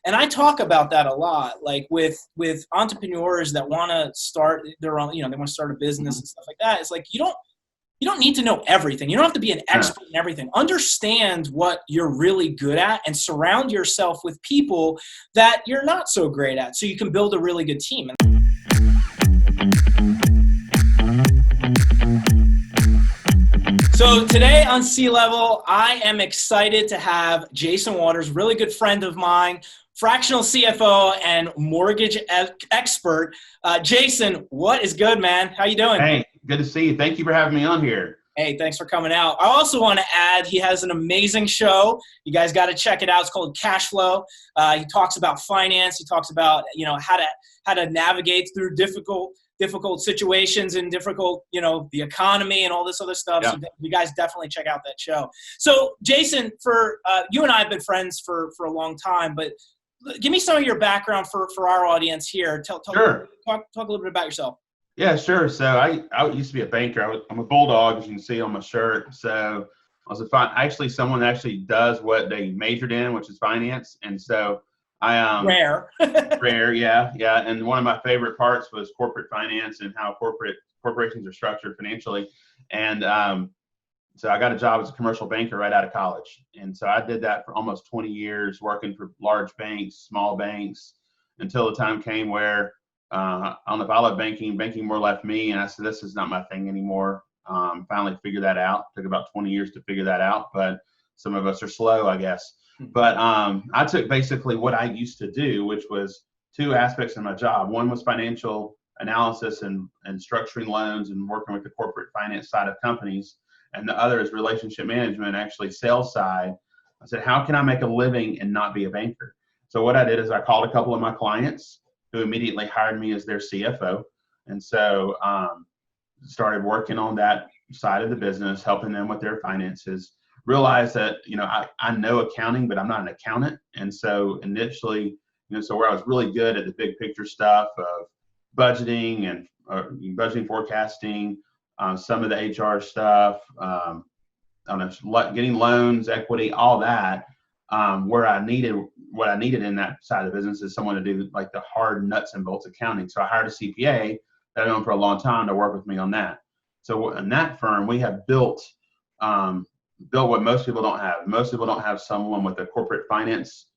And I talk about that a lot, like with entrepreneurs that want to start their own, they want to start a business and stuff like that. It's like, you don't need to know everything. You don't have to be an expert in everything. Understand what you're really good at and surround yourself with people that you're not so great at so you can build a really good team. So today on C-Level, I am excited to have Jason Waters, really good friend of mine, fractional CFO and mortgage expert. Jason, what is good, man? How you doing? Hey, good to see you. Thank you for having me on here. Hey, thanks for coming out. I also want to add, he has an amazing show. You guys got to check it out. It's called Cash Flow. He talks about finance. He talks about, how to navigate through difficult situations and difficult, the economy and all this other stuff. Yeah. So you guys definitely check out that show. So Jason, for you and I have been friends for a long time, but give me some of your background for our audience here. Sure. Talk a little bit about yourself. Yeah, sure. So I used to be a banker. I'm a bulldog, as you can see on my shirt. So I was someone that actually does what they majored in, which is finance. And so Rare. Rare, yeah. And one of my favorite parts was corporate finance and how corporations are structured financially. And so I got a job as a commercial banker right out of college. And so I did that for almost 20 years, working for large banks, small banks, until the time came where I don't know if I love banking. Banking more left me, and I said, this is not my thing anymore. Finally figured that out. Took about 20 years to figure that out, but some of us are slow, I guess. But I took basically what I used to do, which was two aspects of my job. One was financial analysis and structuring loans and working with the corporate finance side of companies. And the other is relationship management, actually sales side. I said, how can I make a living and not be a banker? So what I did is I called a couple of my clients who immediately hired me as their CFO. And so started working on that side of the business, helping them with their finances. Realized that, I know accounting, but I'm not an accountant. And so initially, so where I was really good at the big picture stuff of budgeting and budgeting, forecasting, some of the HR stuff, getting loans, equity, all that, what I needed in that side of the business is someone to do like the hard nuts and bolts accounting. So I hired a CPA that I've known for a long time to work with me on that. So in that firm, we have built what most people don't have. Most people don't have someone with a corporate finance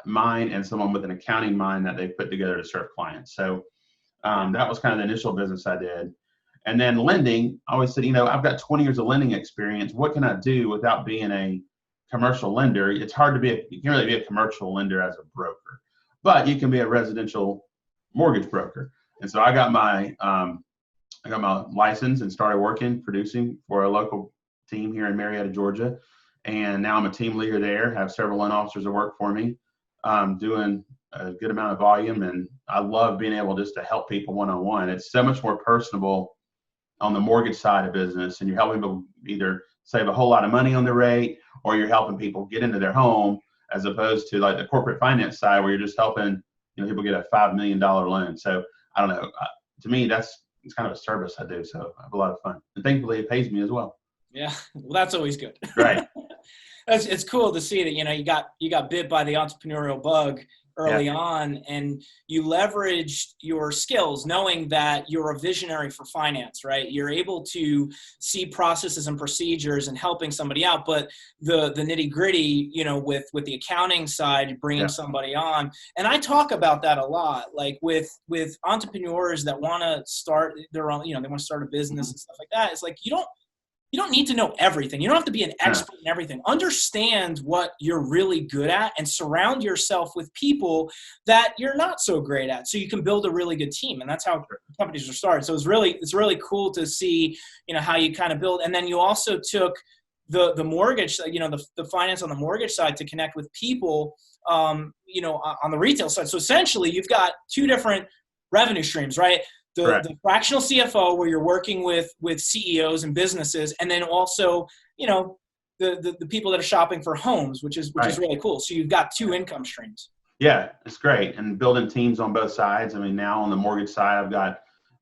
mind and someone with an accounting mind that they put together to serve clients. So that was kind of the initial business I did. And then lending, I always said, I've got 20 years of lending experience. What can I do without being a commercial lender? It's hard to you can't really be a commercial lender as a broker, but you can be a residential mortgage broker. And so I got my license and started producing for a local team here in Marietta, Georgia. And now I'm a team leader there, have several loan officers that work for me, doing a good amount of volume. And I love being able just to help people one-on-one. It's so much more personable on the mortgage side of business. And you're helping people either save a whole lot of money on the rate, or you're helping people get into their home, as opposed to like the corporate finance side where you're just helping people get a $5 million loan. So I don't know. To me, it's kind of a service I do. So I have a lot of fun. And thankfully, it pays me as well. Yeah, well, that's always good. Right. It's cool to see that, you got bit by the entrepreneurial bug early on, and you leveraged your skills knowing that you're a visionary for finance, right? You're able to see processes and procedures and helping somebody out, but the nitty gritty, with the accounting side, bringing somebody on. And I talk about that a lot, like with entrepreneurs that want to start their own, they want to start a business and stuff like that. It's like, you don't need to know everything. You don't have to be an expert in everything. Understand what you're really good at and surround yourself with people that you're not so great at so you can build a really good team. And that's how companies are started. So it's really cool to see, how you kind of build. And then you also took the mortgage, the finance on the mortgage side to connect with people, on the retail side. So essentially you've got two different revenue streams, right? The fractional CFO, where you're working with CEOs and businesses, and then also, the people that are shopping for homes, which is really cool. So you've got two income streams. Yeah, it's great. And building teams on both sides. I mean, now on the mortgage side, I've got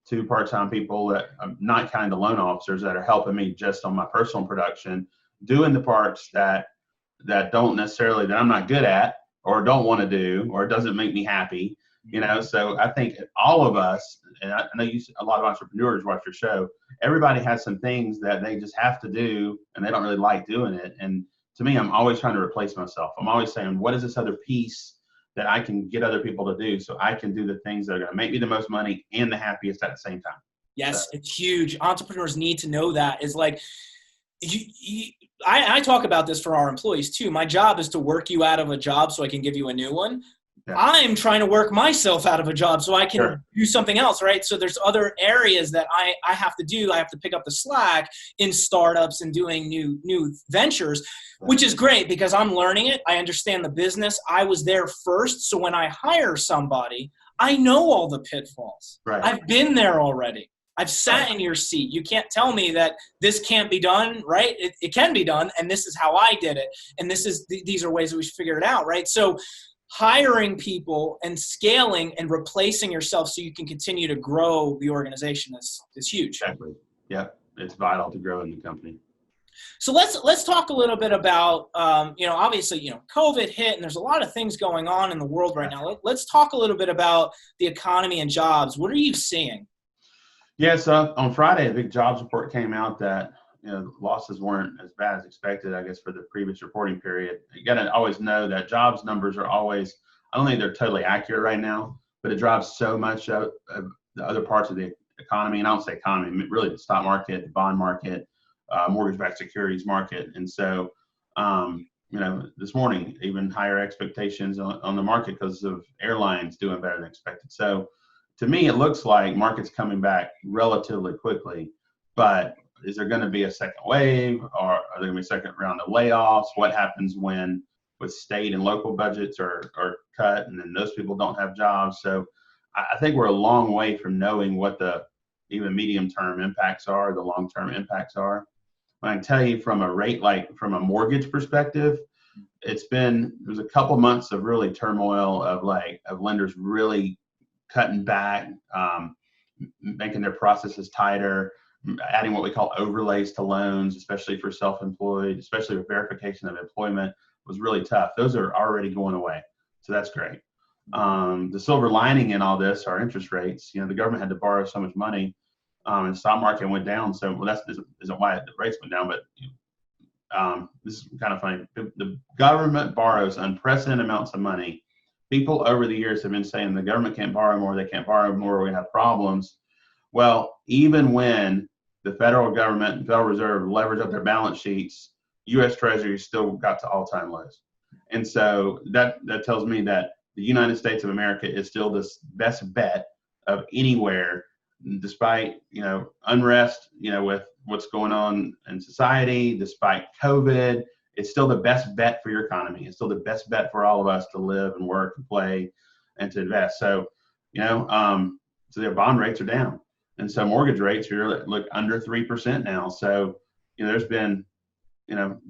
two part-time people that I'm not counting the loan officers that are helping me just on my personal production, doing the parts that I'm not good at, or don't want to do, or it doesn't make me happy. So I think all of us, and I know a lot of entrepreneurs watch your show, everybody has some things that they just have to do and they don't really like doing it. And to me, I'm always trying to replace myself. I'm always saying, what is this other piece that I can get other people to do so I can do the things that are going to make me the most money and the happiest at the same time? Yes, it's huge. Entrepreneurs need to know that. Is like, I talk about this for our employees too. My job is to work you out of a job so I can give you a new one. Yeah. I'm trying to work myself out of a job so I can do something else, right? So there's other areas that I have to do. I have to pick up the slack in startups and doing new ventures, which is great because I'm learning it. I understand the business. I was there first. So when I hire somebody, I know all the pitfalls. Right. I've been there already. I've sat in your seat. You can't tell me that this can't be done, right? It can be done, and this is how I did it. And these are ways that we should figure it out, right? So hiring people and scaling and replacing yourself so you can continue to grow the organization is huge. Exactly. Yeah, it's vital to grow in the company. So let's talk a little bit about, obviously, COVID hit and there's a lot of things going on in the world right now. Let's talk a little bit about the economy and jobs. What are you seeing? Yeah, so on Friday, a big jobs report came out that losses weren't as bad as expected, I guess, for the previous reporting period. You got to always know that jobs numbers are always, I don't think they're totally accurate right now, but it drives so much of the other parts of the economy. And I don't say economy, really the stock market, the bond market, mortgage-backed securities market. And so, this morning, even higher expectations on the market because of airlines doing better than expected. So to me, it looks like market's coming back relatively quickly, but is there going to be a second wave, or are there going to be a second round of layoffs? What happens when with state and local budgets are cut and then those people don't have jobs? So I think we're a long way from knowing what the even medium-term impacts are, the long-term impacts are. When I can tell you from a rate, like from a mortgage perspective, there's a couple months of really turmoil of lenders really cutting back, making their processes tighter, adding what we call overlays to loans, especially for self-employed, especially with verification of employment, was really tough. Those are already going away. So that's great. The silver lining in all this are interest rates. The government had to borrow so much money and the stock market went down. So, that isn't why the rates went down, but this is kind of funny. The government borrows unprecedented amounts of money. People over the years have been saying the government can't borrow more, they can't borrow more, we have problems. Well, even when the federal government and Federal Reserve leverage up their balance sheets, U.S. Treasury still got to all-time lows. And so that tells me that the United States of America is still the best bet of anywhere, despite, unrest, with what's going on in society, despite COVID. It's still the best bet for your economy. It's still the best bet for all of us to live and work and play and to invest. So, so their bond rates are down. And so mortgage rates are under 3% now. So, there's been,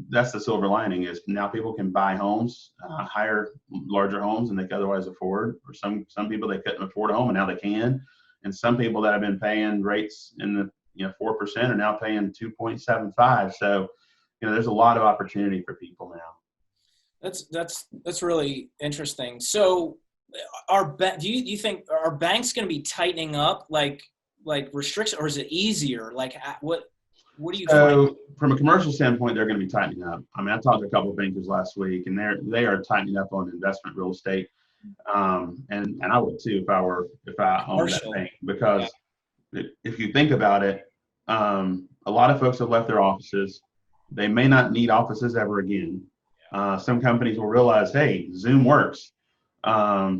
that's the silver lining is now people can buy homes, hire larger homes than they could otherwise afford. For some people, they couldn't afford a home and now they can. And some people that have been paying rates in the 4% are now paying 2.75. So, there's a lot of opportunity for people now. That's really interesting. So, do you think are banks going to be tightening up like restrictions, or is it easier? Like what do you? So, from a commercial standpoint, they're going to be tightening up. I mean, I talked to a couple of bankers last week, and they are tightening up on investment real estate, and I would too if I owned that bank, because if you think about it, a lot of folks have left their offices. They may not need offices ever again. Some companies will realize, hey, Zoom works. My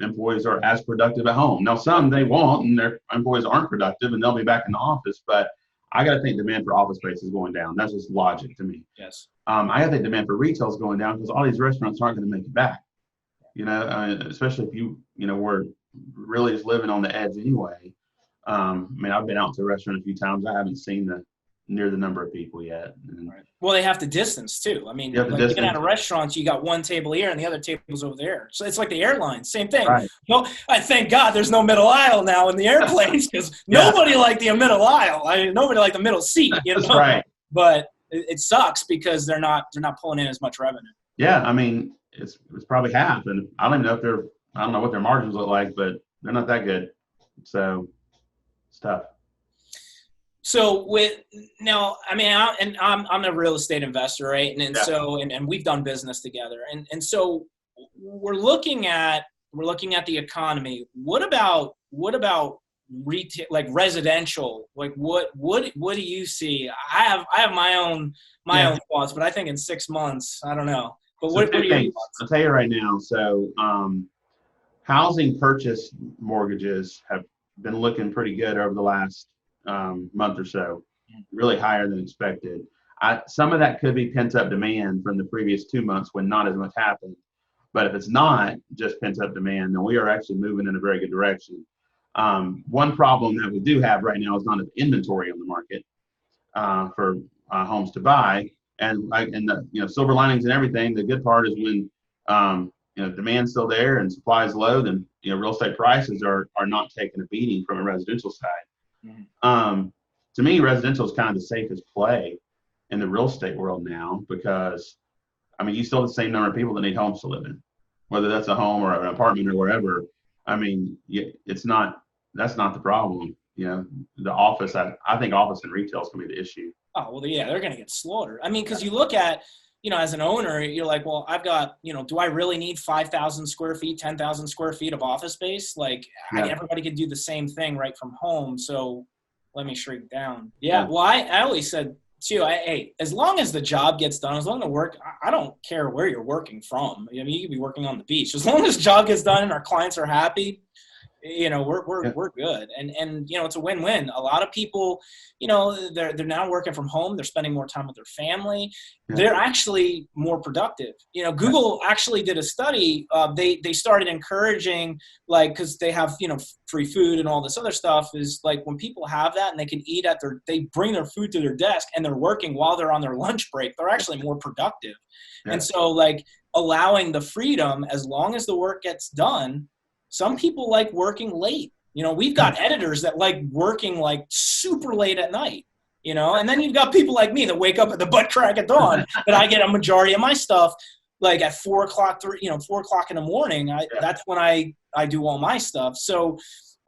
employees are as productive at home. Now, some they won't, and their employees aren't productive, and they'll be back in the office. But I got to think demand for office space is going down. That's just logic to me. Yes. I got to think demand for retail is going down because all these restaurants aren't going to make it back. Especially if we're really just living on the edge anyway. I've been out to a restaurant a few times. I haven't seen near the number of people yet. Right. Well, they have to distance too. I mean, even at a restaurant, you got one table here and the other table's over there. So it's like the airlines, same thing. Right. Well, I thank God there's no middle aisle now in the airplanes because nobody liked the middle aisle. Nobody liked the middle seat. That's right. But it sucks because they're not pulling in as much revenue. Yeah, I mean, it's probably half, and I don't even know I don't know what their margins look like, but they're not that good. So it's tough. So I'm a real estate investor, right? And Yeah. so we've done business together, and so we're looking at the economy. What about retail, like residential? Like what do you see? I have my own thoughts, but I think in 6 months, I don't know. But what are your thoughts? I'll tell you right now. So housing purchase mortgages have been looking pretty good over the last month or so, really higher than expected. Some of that could be pent up demand from the previous 2 months when not as much happened. But if it's not just pent up demand, then we are actually moving in a very good direction. One problem that we do have right now is not enough inventory on the market for homes to buy. And the silver linings and everything. The good part is when demand's still there and supply is low, then real estate prices are not taking a beating from a residential side. Mm-hmm. To me, residential is kind of the safest play in the real estate world now because, you still have the same number of people that need homes to live in, whether that's a home or an apartment or wherever. That's not the problem. The office, I think office and retail is going to be the issue. Oh, well, yeah, they're going to get slaughtered. Because you look at, as an owner, you're like, well, I've got, do I really need 5,000 square feet, 10,000 square feet of office space? Like, everybody can do the same thing right from home. So let me shrink down. Yeah. Well, I always said too, hey, as long as the job gets done, as long as the work, I don't care where you're working from. You could be working on the beach. As long as the job gets done and our clients are happy, we're good. And it's a win-win. A lot of people, they're now working from home. They're spending more time with their family. Yeah. They're actually more productive. Google actually did a study. They started encouraging, because they have, free food and all this other stuff, is like when people have that and they can eat they bring their food to their desk and they're working while they're on their lunch break, they're actually more productive. Yeah. And so allowing the freedom, as long as the work gets done. Some people like working late. We've got editors that like working super late at night, and then you've got people like me that wake up at the butt crack of dawn, but I get a majority of my stuff at 4 o'clock, 4 o'clock in the morning. That's when I do all my stuff. So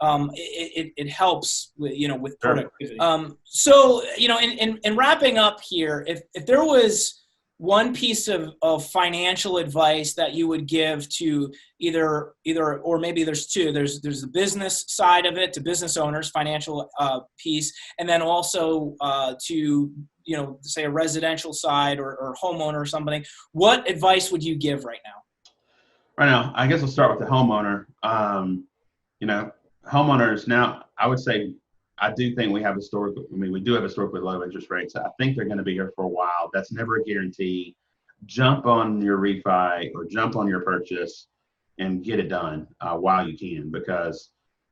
it helps with productivity. So, in wrapping up here, if there was one piece of financial advice that you would give to either, or maybe there's two, there's the business side of it, to business owners, financial piece, and then also to, say a residential side or homeowner or something, what advice would you give right now? Right now, I guess I'll start with the homeowner. Homeowners now, I would say, I do think we do have historically low interest rates. I think they're going to be here for a while. That's never a guarantee. Jump on your refi or jump on your purchase and get it done while you can. Because,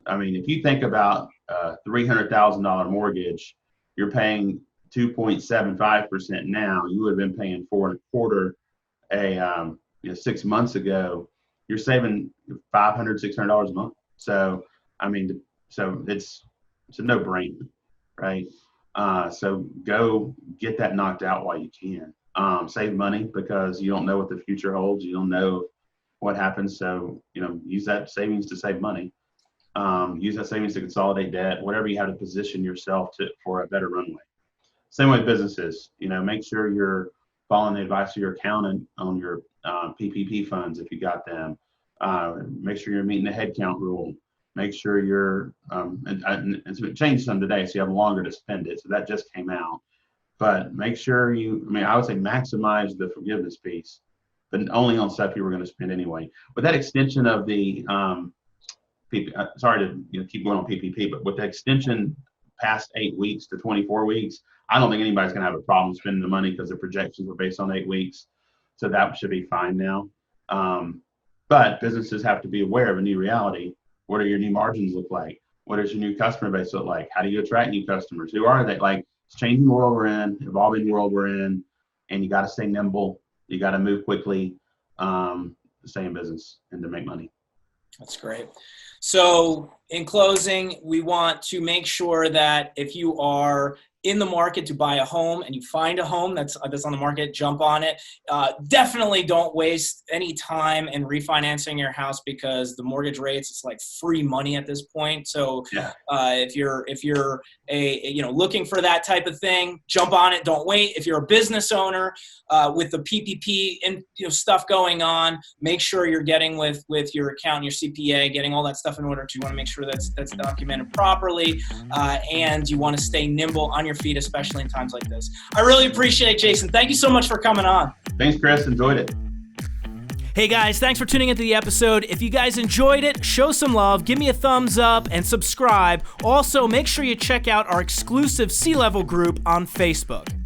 if you think about a $300,000 mortgage, you're paying 2.75% now. You would have been paying 4.25% 6 months ago. You're saving $500, $600 a month. So, it's a no-brainer, right? So go get that knocked out while you can. Save money because you don't know what the future holds. You don't know what happens. So, use that savings to save money. Use that savings to consolidate debt, whatever you have to position yourself for a better runway. Same with businesses. Make sure you're following the advice of your accountant on your PPP funds if you got them. Make sure you're meeting the headcount rule. Make sure you're, and it changed some today, so you have longer to spend it. So that just came out. But make sure I would say maximize the forgiveness piece, but only on stuff you were going to spend anyway. With that extension of the, sorry to keep going on PPP, but with the extension past 8 weeks to 24 weeks, I don't think anybody's going to have a problem spending the money because the projections were based on 8 weeks. So that should be fine now. But businesses have to be aware of a new reality. What do your new margins look like? What does your new customer base look like? How do you attract new customers? Who are they? It's changing the world we're in, evolving world we're in, and you got to stay nimble. You got to move quickly to stay in business and to make money. That's great. So in closing, we want to make sure that if you are in the market to buy a home and you find a home that's on the market, jump on it. Definitely don't waste any time in refinancing your house because the mortgage rates, it's like free money at this point. So if you're looking for that type of thing, jump on it. Don't wait. If you're a business owner with the PPP and stuff going on, make sure you're getting with your accountant, your CPA, getting all that stuff in order. You want to make sure that's documented properly, and you want to stay nimble on your feet, especially in times like this. I really appreciate it, Jason. Thank you so much for coming on. Thanks, Chris. Enjoyed it. Hey guys, thanks for tuning into the episode. If you guys enjoyed it, show some love, give me a thumbs up, and subscribe. Also, make sure you check out our exclusive C-Level group on Facebook.